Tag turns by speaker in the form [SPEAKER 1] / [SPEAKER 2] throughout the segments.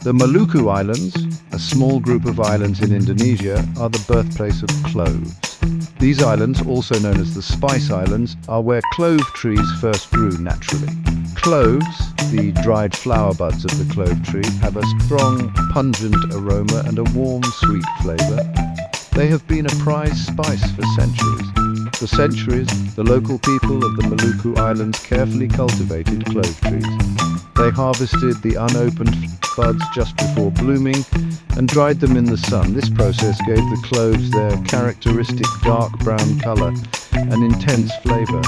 [SPEAKER 1] The Maluku Islands, a small group of islands in Indonesia, are the birthplace of cloves. These islands, also known as the Spice Islands, are where clove trees first grew naturally. Cloves, the dried flower buds of the clove tree, have a strong, pungent aroma and a warm, sweet flavor. They have been a prized spice for centuries. For centuries, the local people of the Maluku Islands carefully cultivated clove trees. They harvested the unopened buds just before blooming and dried them in the sun. This process gave the cloves their characteristic dark brown color and intense flavor.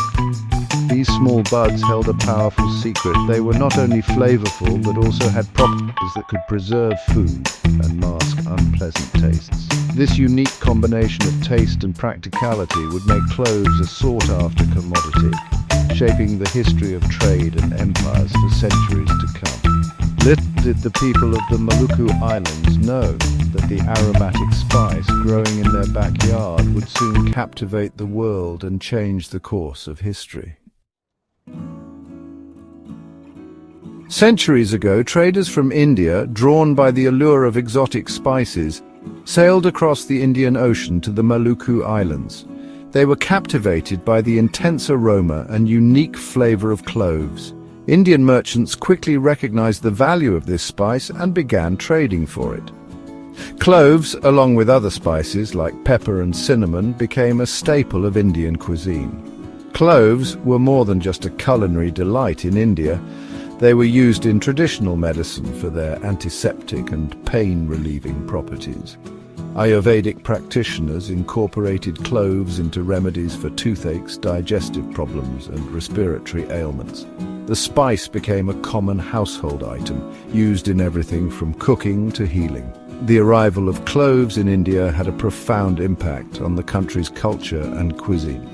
[SPEAKER 1] These small buds held a powerful secret. They were not only flavorful, but also had properties that could preserve food and mask unpleasant tastes. This unique combination of taste and practicality would make cloves a sought-after commodity, shaping the history of trade and empires for centuries to come. Little did the people of the Maluku Islands know that the aromatic spice growing in their backyard would soon captivate the world and change the course of history. Centuries ago, traders from India, drawn by the allure of exotic spices, sailed across the Indian Ocean to the Maluku Islands. They were captivated by the intense aroma and unique flavor of cloves. Indian merchants quickly recognized the value of this spice and began trading for it. Cloves, along with other spices like pepper and cinnamon, became a staple of Indian cuisine. Cloves were more than just a culinary delight in India. They were used in traditional medicine for their antiseptic and pain-relieving properties. Ayurvedic practitioners incorporated cloves into remedies for toothaches, digestive problems, and respiratory ailments. The spice became a common household item, used in everything from cooking to healing. The arrival of cloves in India had a profound impact on the country's culture and cuisine.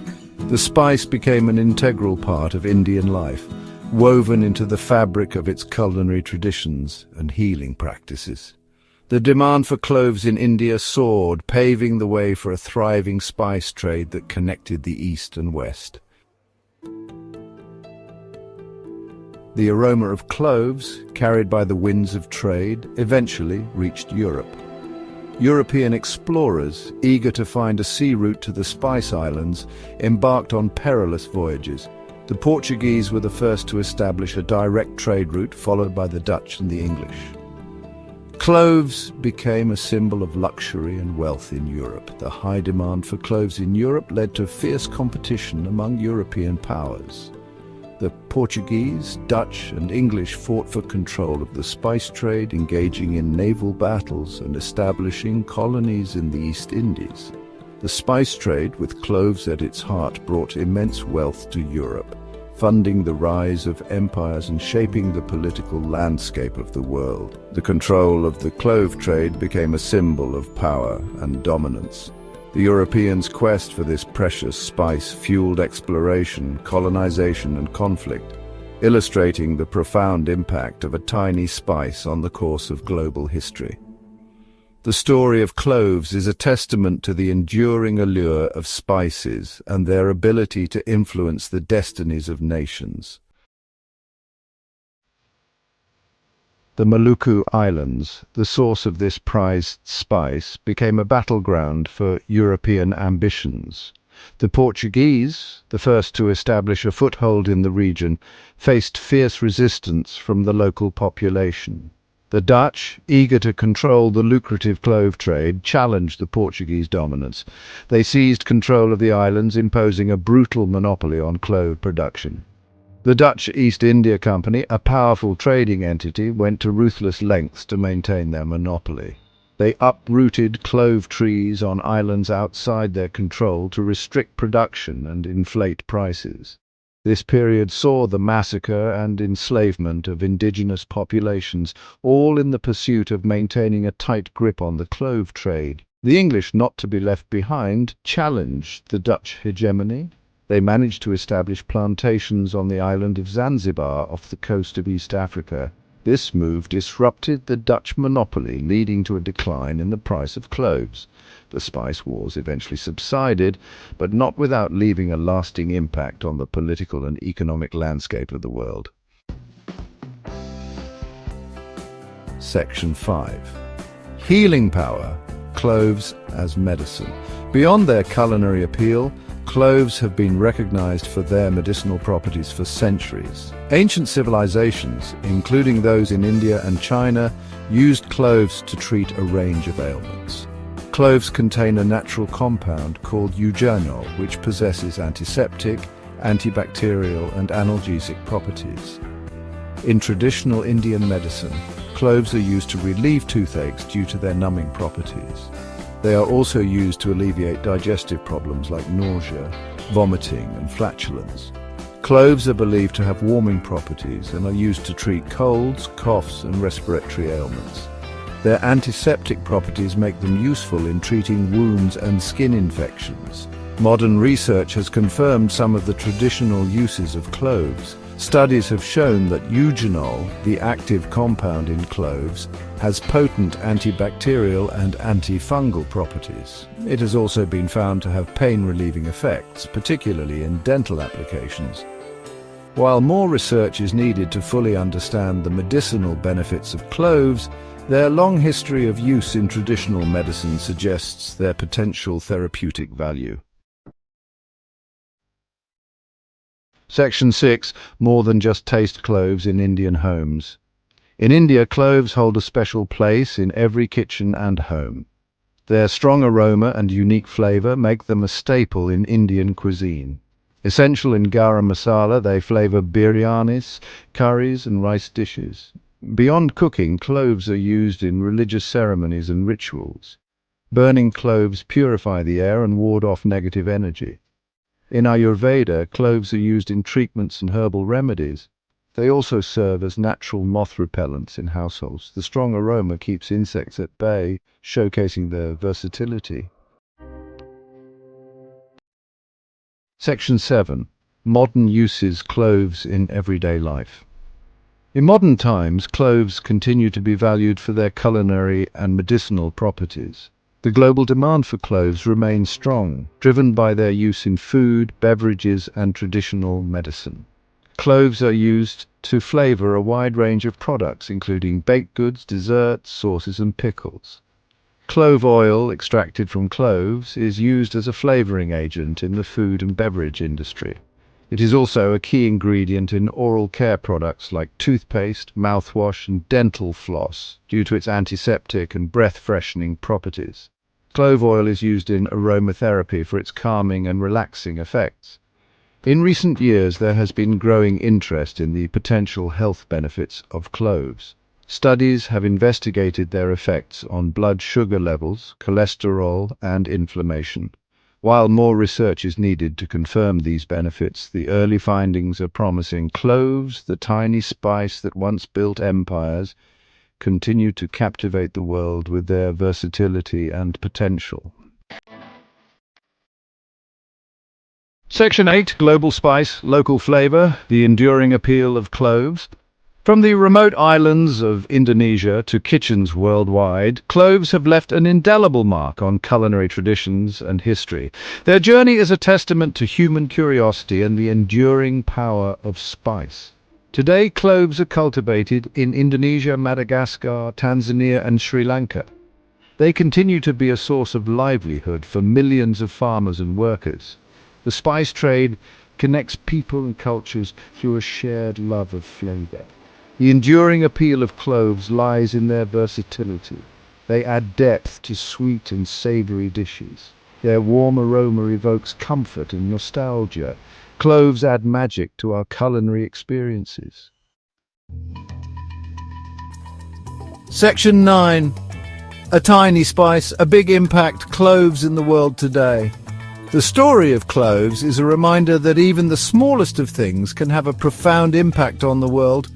[SPEAKER 1] The spice became an integral part of Indian life, woven into the fabric of its culinary traditions and healing practices. The demand for cloves in India soared, paving the way for a thriving spice trade that connected the East and West. The aroma of cloves, carried by the winds of trade, eventually reached Europe. European explorers, eager to find a sea route to the Spice Islands, embarked on perilous voyages. The Portuguese were the first to establish a direct trade route, followed by the Dutch and the English. Cloves became a symbol of luxury and wealth in Europe. The high demand for cloves in Europe led to fierce competition among European powers. The Portuguese, Dutch, and English fought for control of the spice trade, engaging in naval battles and establishing colonies in the East Indies. The spice trade, with cloves at its heart, brought immense wealth to Europe, funding the rise of empires and shaping the political landscape of the world. The control of the clove trade became a symbol of power and dominance. The Europeans' quest for this precious spice fueled exploration, colonization, and conflict, illustrating the profound impact of a tiny spice on the course of global history. The story of cloves is a testament to the enduring allure of spices and their ability to influence the destinies of nations. The Maluku Islands, the source of this prized spice, became a battleground for European ambitions. The Portuguese, the first to establish a foothold in the region, faced fierce resistance from the local population. The Dutch, eager to control the lucrative clove trade, challenged the Portuguese dominance. They seized control of the islands, imposing a brutal monopoly on clove production. The Dutch East India Company, a powerful trading entity, went to ruthless lengths to maintain their monopoly. They uprooted clove trees on islands outside their control to restrict production and inflate prices. This period saw the massacre and enslavement of indigenous populations, all in the pursuit of maintaining a tight grip on the clove trade. The English, not to be left behind, challenged the Dutch hegemony. They managed to establish plantations on the island of Zanzibar off the coast of East Africa. This move disrupted the Dutch monopoly, leading to a decline in the price of cloves. The spice wars eventually subsided, but not without leaving a lasting impact on the political and economic landscape of the world. Section 5. Healing power, cloves as medicine. Beyond their culinary appeal, cloves have been recognized for their medicinal properties for centuries. Ancient civilizations, including those in India and China, used cloves to treat a range of ailments. Cloves contain a natural compound called eugenol, which possesses antiseptic, antibacterial and analgesic properties. In traditional Indian medicine, cloves are used to relieve toothaches due to their numbing properties. They are also used to alleviate digestive problems like nausea, vomiting and flatulence. Cloves are believed to have warming properties and are used to treat colds, coughs and respiratory ailments. Their antiseptic properties make them useful in treating wounds and skin infections. Modern research has confirmed some of the traditional uses of cloves. Studies have shown that eugenol, the active compound in cloves, has potent antibacterial and antifungal properties. It has also been found to have pain-relieving effects, particularly in dental applications. While more research is needed to fully understand the medicinal benefits of cloves, their long history of use in traditional medicine suggests their potential therapeutic value. Section 6. More than just taste cloves in Indian homes. In India, cloves hold a special place in every kitchen and home. Their strong aroma and unique flavor make them a staple in Indian cuisine. Essential in garam masala, they flavor biryanis, curries and rice dishes. Beyond cooking, cloves are used in religious ceremonies and rituals. Burning cloves purify the air and ward off negative energy. In Ayurveda, cloves are used in treatments and herbal remedies. They also serve as natural moth repellents in households. The strong aroma keeps insects at bay, showcasing their versatility. Section 7. Modern uses cloves in everyday life. In modern times, cloves continue to be valued for their culinary and medicinal properties. The global demand for cloves remains strong, driven by their use in food, beverages, and traditional medicine. Cloves are used to flavor a wide range of products, including baked goods, desserts, sauces, and pickles. Clove oil, extracted from cloves, is used as a flavoring agent in the food and beverage industry. It is also a key ingredient in oral care products like toothpaste, mouthwash, and dental floss due to its antiseptic and breath-freshening properties. Clove oil is used in aromatherapy for its calming and relaxing effects. In recent years, there has been growing interest in the potential health benefits of cloves. Studies have investigated their effects on blood sugar levels, cholesterol, and inflammation. While more research is needed to confirm these benefits, the early findings are promising. Cloves, the tiny spice that once built empires, continue to captivate the world with their versatility and potential. Section 8. Global spice, local flavor, the enduring appeal of cloves. From the remote islands of Indonesia to kitchens worldwide, cloves have left an indelible mark on culinary traditions and history. Their journey is a testament to human curiosity and the enduring power of spice. Today, cloves are cultivated in Indonesia, Madagascar, Tanzania, and Sri Lanka. They continue to be a source of livelihood for millions of farmers and workers. The spice trade connects people and cultures through a shared love of flavor. The enduring appeal of cloves lies in their versatility. They add depth to sweet and savory dishes. Their warm aroma evokes comfort and nostalgia. Cloves add magic to our culinary experiences. Section 9. A tiny spice, a big impact, cloves in the world today. The story of cloves is a reminder that even the smallest of things can have a profound impact on the world.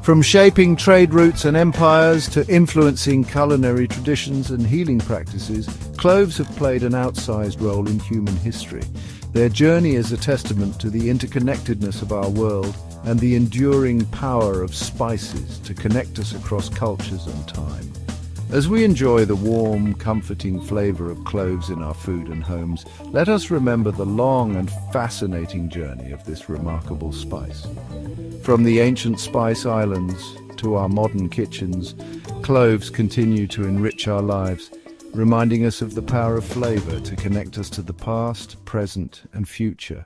[SPEAKER 1] From shaping trade routes and empires to influencing culinary traditions and healing practices, cloves have played an outsized role in human history. Their journey is a testament to the interconnectedness of our world and the enduring power of spices to connect us across cultures and time. As we enjoy the warm, comforting flavor of cloves in our food and homes, let us remember the long and fascinating journey of this remarkable spice. From the ancient spice islands to our modern kitchens, Cloves continue to enrich our lives, reminding us of the power of flavor to connect us to the past, present, and future.